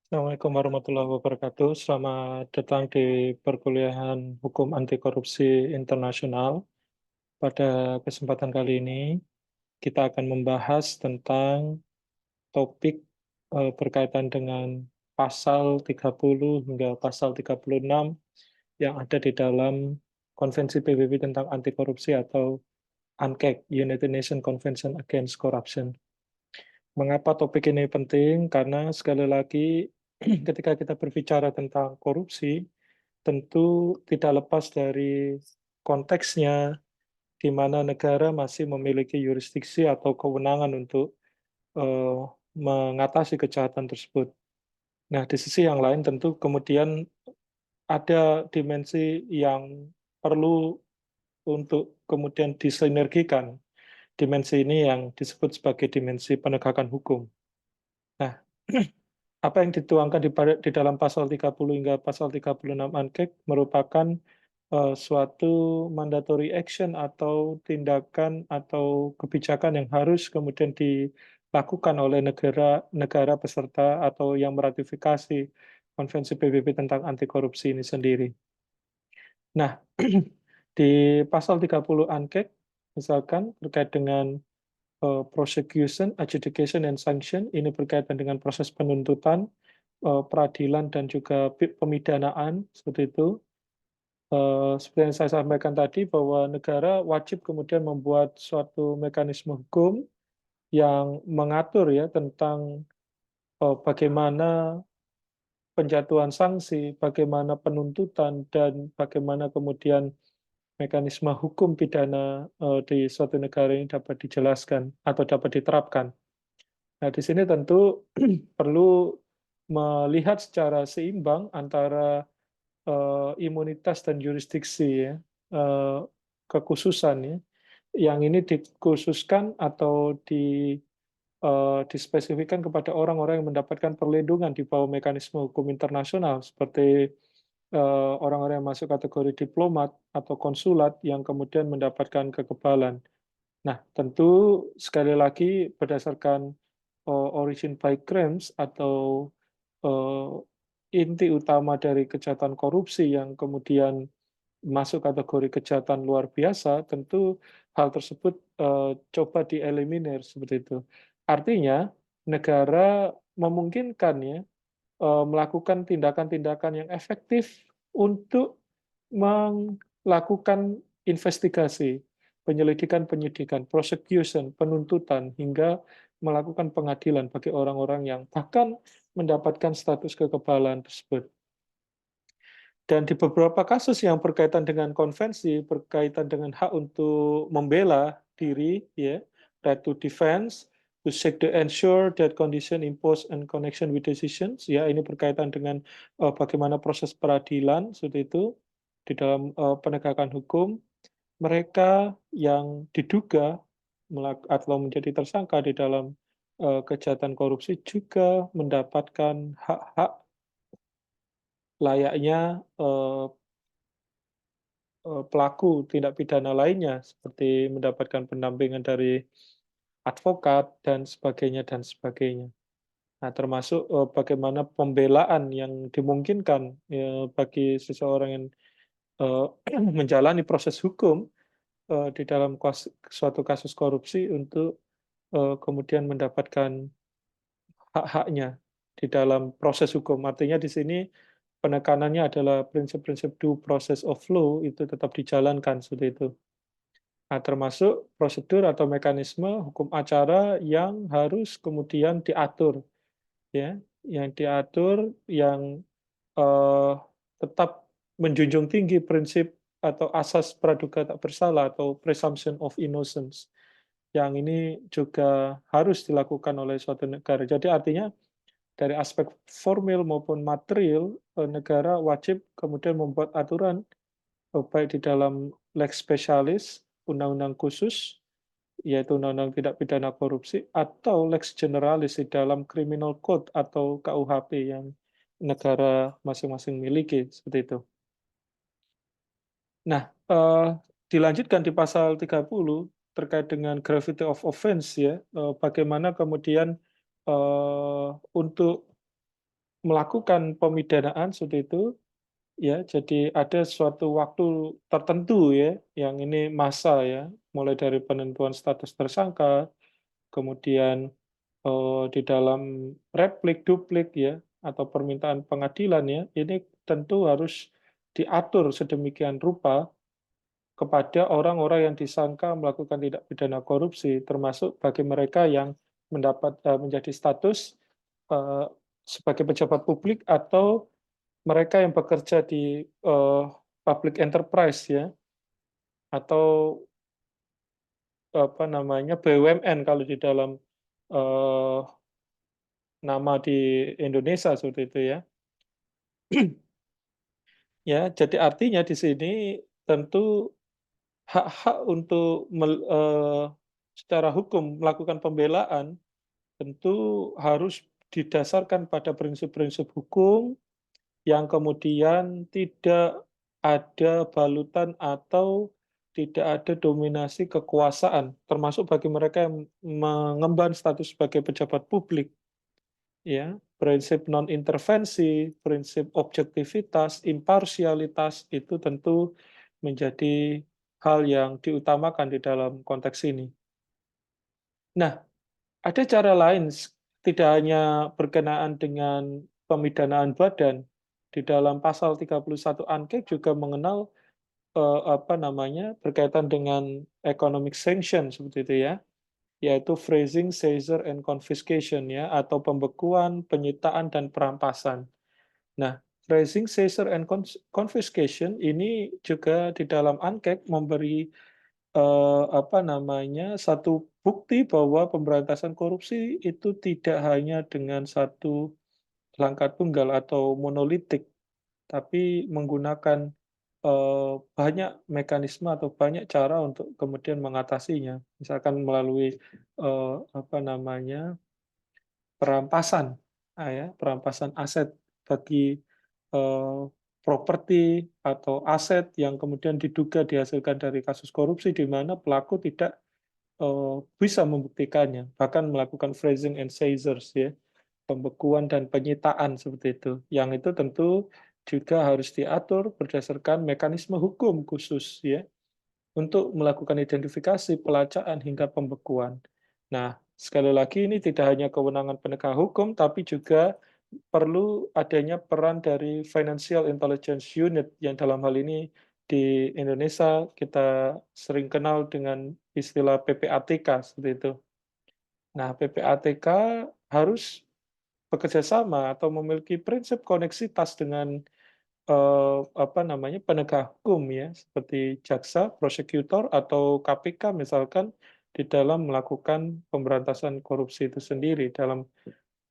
Assalamualaikum warahmatullahi wabarakatuh. Selamat datang di perkuliahan Hukum Anti Korupsi Internasional. Pada kesempatan kali ini, kita akan membahas tentang topik berkaitan dengan pasal 30 hingga pasal 36 yang ada di dalam Konvensi PBB tentang anti korupsi atau UNCAC, United Nations Convention Against Corruption. Mengapa topik ini penting? Karena sekali lagi ketika kita berbicara tentang korupsi, tentu tidak lepas dari konteksnya di mana negara masih memiliki yurisdiksi atau kewenangan untuk eh, mengatasi kejahatan tersebut. Nah, di sisi yang lain tentu kemudian ada dimensi yang perlu untuk kemudian disinergikan. Dimensi ini yang disebut sebagai dimensi penegakan hukum. Nah, apa yang dituangkan di dalam pasal 30 hingga pasal 36 ANKEK merupakan suatu mandatory action atau tindakan atau kebijakan yang harus kemudian dilakukan oleh negara peserta atau yang meratifikasi Konvensi PBB tentang anti korupsi ini sendiri. Nah, di pasal 30 ANKEK misalkan terkait dengan prosecution, adjudication, and sanction ini berkaitan dengan proses penuntutan, peradilan dan juga pemidanaan seperti itu. Seperti yang saya sampaikan tadi bahwa negara wajib kemudian membuat suatu mekanisme hukum yang mengatur ya tentang bagaimana penjatuhan sanksi, bagaimana penuntutan dan bagaimana kemudian mekanisme hukum pidana di suatu negara ini dapat dijelaskan atau dapat diterapkan. Nah, di sini tentu perlu melihat secara seimbang antara imunitas dan yurisdiksi ya, eh, kekhususan ya, yang ini dikhususkan atau dispesifikkan kepada orang-orang yang mendapatkan perlindungan di bawah mekanisme hukum internasional seperti orang-orang yang masuk kategori diplomat atau konsulat yang kemudian mendapatkan kekebalan. Nah, tentu sekali lagi berdasarkan origin by crimes atau eh, inti utama dari kejahatan korupsi yang kemudian masuk kategori kejahatan luar biasa, tentu hal tersebut coba dieliminir seperti itu. Artinya, negara memungkinkan ya melakukan tindakan-tindakan yang efektif untuk melakukan investigasi, penyelidikan, penyidikan, prosecution, penuntutan, hingga melakukan pengadilan bagi orang-orang yang bahkan mendapatkan status kekebalan tersebut. Dan di beberapa kasus yang berkaitan dengan konvensi, berkaitan dengan hak untuk membela diri, ya, right to defense, to seek to ensure that condition imposed in connection with decisions, ya, ini berkaitan dengan bagaimana proses peradilan, seperti itu, di dalam penegakan hukum, mereka yang diduga atau menjadi tersangka di dalam kejahatan korupsi juga mendapatkan hak-hak layaknya pelaku tindak pidana lainnya seperti mendapatkan pendampingan dari advokat dan sebagainya dan sebagainya. Nah, termasuk bagaimana pembelaan yang dimungkinkan ya, bagi seseorang yang menjalani proses hukum di dalam suatu kasus korupsi untuk kemudian mendapatkan hak-haknya di dalam proses hukum. Artinya di sini penekanannya adalah prinsip-prinsip due process of law itu tetap dijalankan seperti itu. Nah, termasuk prosedur atau mekanisme hukum acara yang harus kemudian diatur, ya, yang diatur, yang eh, tetap menjunjung tinggi prinsip atau asas praduga tak bersalah atau presumption of innocence. Yang ini juga harus dilakukan oleh suatu negara. Jadi artinya dari aspek formil maupun material, negara wajib kemudian membuat aturan baik di dalam lex specialis, undang-undang khusus, yaitu undang-undang tidak pidana korupsi, atau lex generalis di dalam criminal code atau KUHP yang negara masing-masing miliki, seperti itu. Nah, dilanjutkan di pasal 30 terkait dengan gravity of offense ya, bagaimana kemudian untuk melakukan pemidanaan seperti itu, ya, jadi ada suatu waktu tertentu ya, yang ini masa ya, mulai dari penentuan status tersangka, kemudian di dalam replik, duplik ya, atau permintaan pengadilan ya, ini tentu harus diatur sedemikian rupa kepada orang-orang yang disangka melakukan tindak pidana korupsi, termasuk bagi mereka yang menjadi status eh, sebagai pejabat publik atau mereka yang bekerja di public enterprise ya, atau apa namanya BUMN kalau di dalam eh, nama di Indonesia seperti itu ya. Ya, jadi artinya di sini tentu hak-hak untuk secara hukum melakukan pembelaan tentu harus didasarkan pada prinsip-prinsip hukum yang kemudian tidak ada balutan atau tidak ada dominasi kekuasaan, termasuk bagi mereka yang mengemban status sebagai pejabat publik. Ya, prinsip non-intervensi, prinsip objektivitas, imparsialitas itu tentu menjadi hal yang diutamakan di dalam konteks ini. Nah, ada cara lain, tidak hanya berkenaan dengan pemidanaan badan. Di dalam pasal 31 ANKEK juga mengenal apa namanya berkaitan dengan economic sanction seperti itu ya, yaitu freezing, seizure, and confiscation ya, atau pembekuan, penyitaan dan perampasan. Nah, freezing, seizure, and confiscation ini juga di dalam ANKEK memberi apa namanya satu bukti bahwa pemberantasan korupsi itu tidak hanya dengan satu langkah tunggal atau monolitik, tapi menggunakan banyak mekanisme atau banyak cara untuk kemudian mengatasinya. Misalkan melalui apa namanya perampasan, ya, perampasan aset bagi eh, properti atau aset yang kemudian diduga dihasilkan dari kasus korupsi di mana pelaku tidak bisa membuktikannya, bahkan melakukan freezing and seizures ya, pembekuan dan penyitaan seperti itu. Yang itu tentu juga harus diatur berdasarkan mekanisme hukum khusus ya untuk melakukan identifikasi, pelacaan hingga pembekuan. Nah, sekali lagi ini tidak hanya kewenangan penegak hukum tapi juga perlu adanya peran dari Financial Intelligence Unit yang dalam hal ini di Indonesia kita sering kenal dengan istilah PPATK seperti itu. Nah, PPATK harus bekerja sama atau memiliki prinsip koneksitas dengan apa namanya penegak hukum ya, seperti jaksa, prosekutor atau KPK misalkan di dalam melakukan pemberantasan korupsi itu sendiri dalam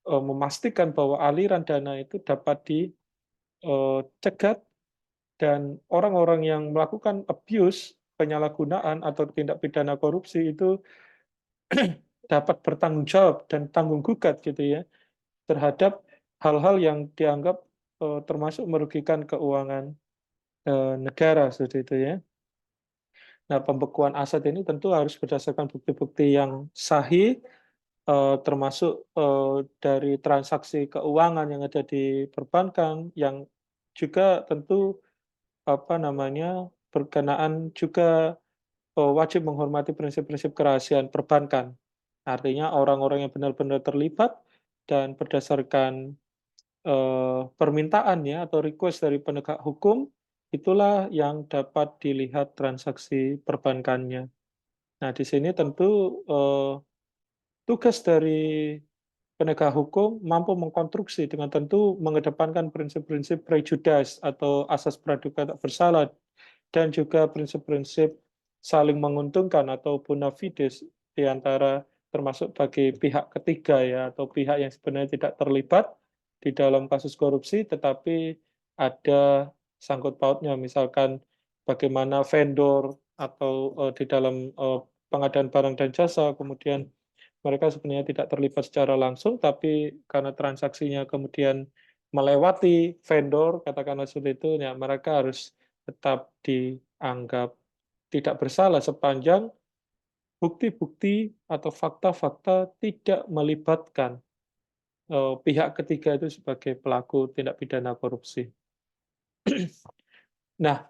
memastikan bahwa aliran dana itu dapat dicegat dan orang-orang yang melakukan abuse, penyalahgunaan atau tindak pidana korupsi itu dapat bertanggung jawab dan tanggung gugat gitu ya terhadap hal-hal yang dianggap termasuk merugikan keuangan negara seperti itu ya. Nah, pembekuan aset ini tentu harus berdasarkan bukti-bukti yang sahih, termasuk dari transaksi keuangan yang ada di perbankan, yang juga tentu apa namanya berkenaan juga wajib menghormati prinsip-prinsip kerahasiaan perbankan. Artinya orang-orang yang benar-benar terlibat dan berdasarkan permintaan ya atau request dari penegak hukum itulah yang dapat dilihat transaksi perbankannya. Nah, di sini tentu tugas dari penegak hukum mampu mengkonstruksi dengan tentu mengedepankan prinsip-prinsip prejudice atau asas praduga tak bersalah dan juga prinsip-prinsip saling menguntungkan atau bona fides di antara termasuk bagi pihak ketiga ya atau pihak yang sebenarnya tidak terlibat di dalam kasus korupsi tetapi ada sangkut pautnya misalkan bagaimana vendor atau di dalam pengadaan barang dan jasa kemudian mereka sebenarnya tidak terlibat secara langsung, tapi karena transaksinya kemudian melewati vendor, katakanlah seperti itu, ya mereka harus tetap dianggap tidak bersalah sepanjang bukti-bukti atau fakta-fakta tidak melibatkan pihak ketiga itu sebagai pelaku tindak pidana korupsi. Nah,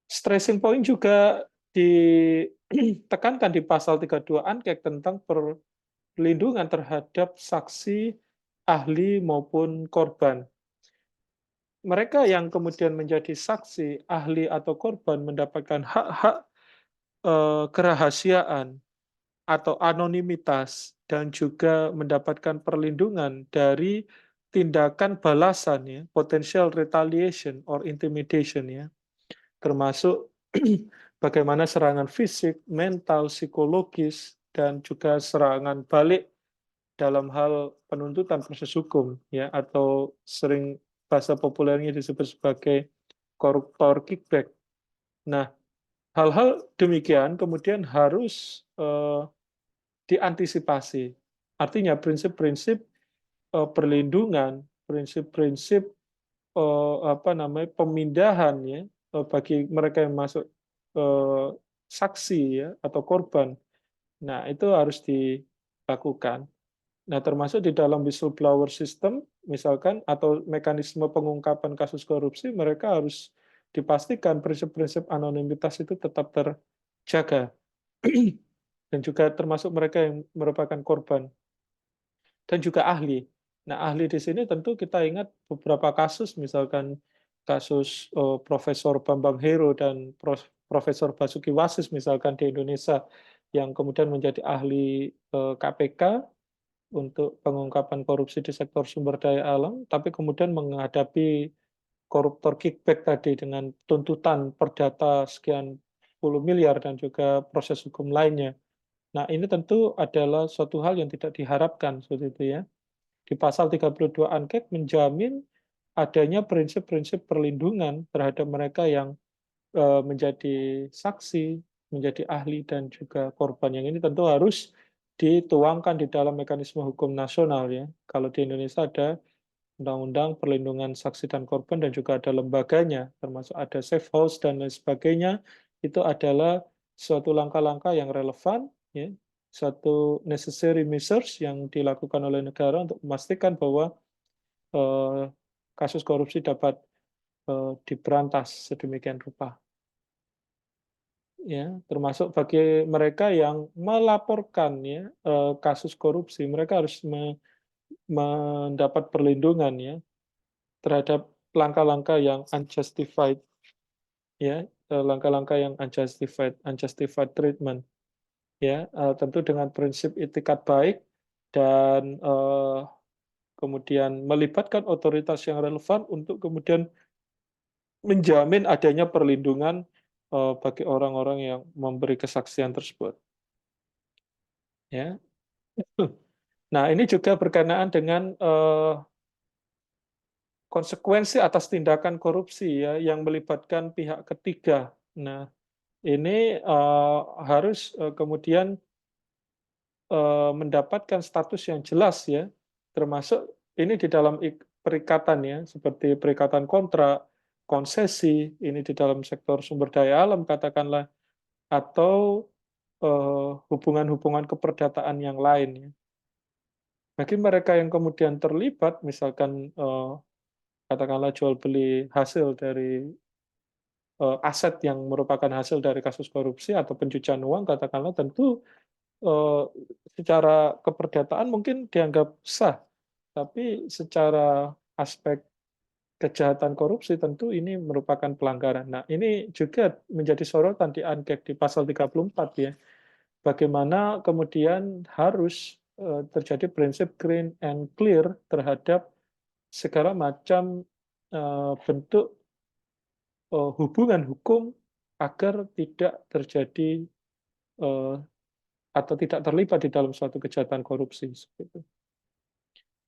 stressing point juga ditekankan di pasal 32 ANKEK tentang perlindungan terhadap saksi, ahli maupun korban. Mereka yang kemudian menjadi saksi, ahli atau korban mendapatkan hak-hak kerahasiaan atau anonimitas dan juga mendapatkan perlindungan dari tindakan balasan ya, potential retaliation or intimidation ya, termasuk bagaimana serangan fisik, mental, psikologis dan juga serangan balik dalam hal penuntutan proses hukum ya, atau sering bahasa populernya disebut sebagai koruptor kickback. Nah, hal-hal demikian kemudian harus diantisipasi. Artinya prinsip-prinsip perlindungan, prinsip-prinsip apa namanya pemindahan ya bagi mereka yang masuk saksi ya atau korban. Nah, itu harus dilakukan. Nah, termasuk di dalam whistleblower system misalkan atau mekanisme pengungkapan kasus korupsi, mereka harus dipastikan prinsip-prinsip anonimitas itu tetap terjaga. Dan juga termasuk mereka yang merupakan korban dan juga ahli. Nah, ahli di sini tentu kita ingat beberapa kasus, misalkan kasus Profesor Bambang Hero dan Profesor Basuki Wasis misalkan di Indonesia yang kemudian menjadi ahli KPK untuk pengungkapan korupsi di sektor sumber daya alam, tapi kemudian menghadapi koruptor kickback tadi dengan tuntutan perdata sekian puluh miliar dan juga proses hukum lainnya. Nah, ini tentu adalah suatu hal yang tidak diharapkan seperti itu ya. Di pasal 32 ANKEK menjamin adanya prinsip-prinsip perlindungan terhadap mereka yang menjadi saksi, menjadi ahli dan juga korban. Yang ini tentu harus dituangkan di dalam mekanisme hukum nasional ya. Kalau di Indonesia ada Undang-Undang Perlindungan Saksi dan Korban dan juga ada lembaganya, termasuk ada safe house dan lain sebagainya. Itu adalah suatu langkah-langkah yang relevan, ya, suatu necessary measures yang dilakukan oleh negara untuk memastikan bahwa eh, kasus korupsi dapat diberantas sedemikian rupa. Ya, termasuk bagi mereka yang melaporkan ya kasus korupsi, mereka harus mendapat perlindungan ya terhadap langkah-langkah yang unjustified ya, langkah-langkah yang unjustified treatment ya, tentu dengan prinsip itikat baik dan kemudian melibatkan otoritas yang relevan untuk kemudian menjamin adanya perlindungan bagi orang-orang yang memberi kesaksian tersebut ya. Nah, ini juga berkenaan dengan konsekuensi atas tindakan korupsi ya yang melibatkan pihak ketiga. Nah, ini harus kemudian mendapatkan status yang jelas ya, termasuk ini di dalam perikatan ya, seperti perikatan kontrak, konsesi, ini di dalam sektor sumber daya alam katakanlah, atau hubungan-hubungan keperdataan yang lain ya. Bagi mereka yang kemudian terlibat, misalkan katakanlah jual beli hasil dari aset yang merupakan hasil dari kasus korupsi atau pencucian uang, katakanlah tentu eh, secara keperdataan mungkin dianggap sah, tapi secara aspek kejahatan korupsi tentu ini merupakan pelanggaran. Nah, ini juga menjadi sorotan di ANKEK di pasal 34 ya. Bagaimana kemudian harus terjadi prinsip clean and clear terhadap segala macam bentuk hubungan hukum agar tidak terjadi eh, atau tidak terlibat di dalam suatu kejahatan korupsi.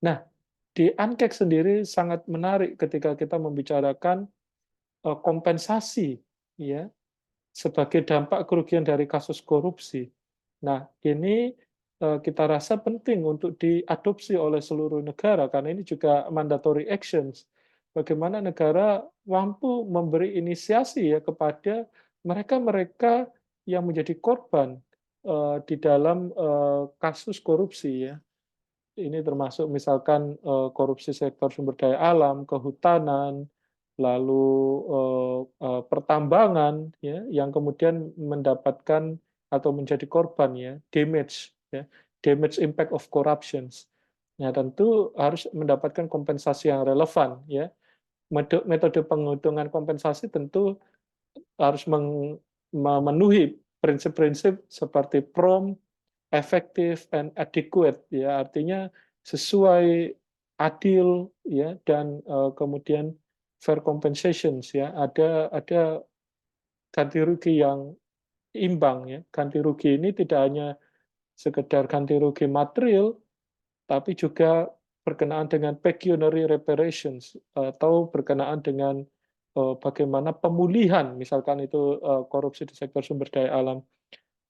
Nah, di ANKEK sendiri sangat menarik ketika kita membicarakan kompensasi ya sebagai dampak kerugian dari kasus korupsi. Nah, ini kita rasa penting untuk diadopsi oleh seluruh negara karena ini juga mandatory actions. Bagaimana negara mampu memberi inisiasi ya kepada mereka-mereka yang menjadi korban di dalam kasus korupsi ya. Ini termasuk misalkan korupsi sektor sumber daya alam, kehutanan, lalu pertambangan, ya, yang kemudian mendapatkan atau menjadi korban, ya, damage, ya, damage impact of corruptions. Nah, tentu harus mendapatkan kompensasi yang relevan, ya. Metode penghitungan kompensasi tentu harus memenuhi prinsip-prinsip seperti prompt, efektif, and adequate, ya, artinya sesuai, adil, ya, dan kemudian fair compensations, ya, ada ganti rugi yang imbang, ya. Ganti rugi ini tidak hanya sekedar ganti rugi material, tapi juga berkenaan dengan pecuniary reparations, atau berkenaan dengan bagaimana pemulihan, misalkan itu korupsi di sektor sumber daya alam.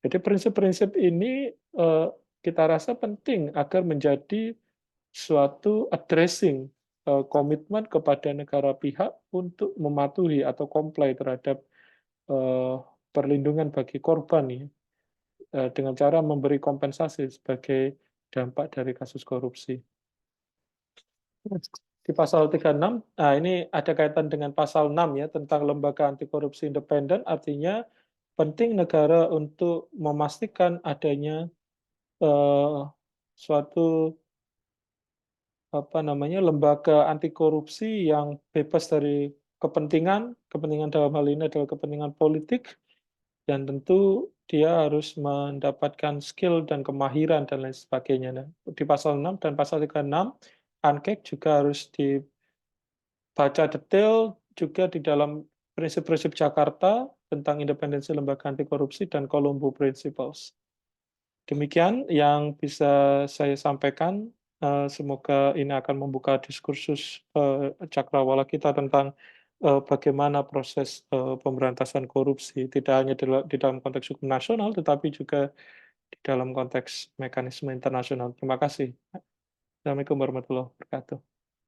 Jadi prinsip-prinsip ini kita rasa penting agar menjadi suatu addressing komitmen kepada negara pihak untuk mematuhi atau comply terhadap eh, perlindungan bagi korban, ya, dengan cara memberi kompensasi sebagai dampak dari kasus korupsi. Di pasal 36, nah ini ada kaitan dengan pasal 6, ya, tentang lembaga anti korupsi independen, artinya penting negara untuk memastikan adanya eh, suatu lembaga anti korupsi yang bebas dari kepentingan dalam hal ini adalah kepentingan politik, dan tentu dia harus mendapatkan skill dan kemahiran dan lain sebagainya. Nah, di pasal 6 dan pasal 36, ANKEK juga harus dibaca detail juga di dalam prinsip-prinsip Jakarta tentang independensi lembaga anti korupsi dan Colombo Principles. Demikian yang bisa saya sampaikan. Semoga ini akan membuka diskursus cakrawala kita tentang bagaimana proses pemberantasan korupsi, tidak hanya di dalam konteks hukum nasional, tetapi juga di dalam konteks mekanisme internasional. Terima kasih. Assalamualaikum warahmatullahi wabarakatuh.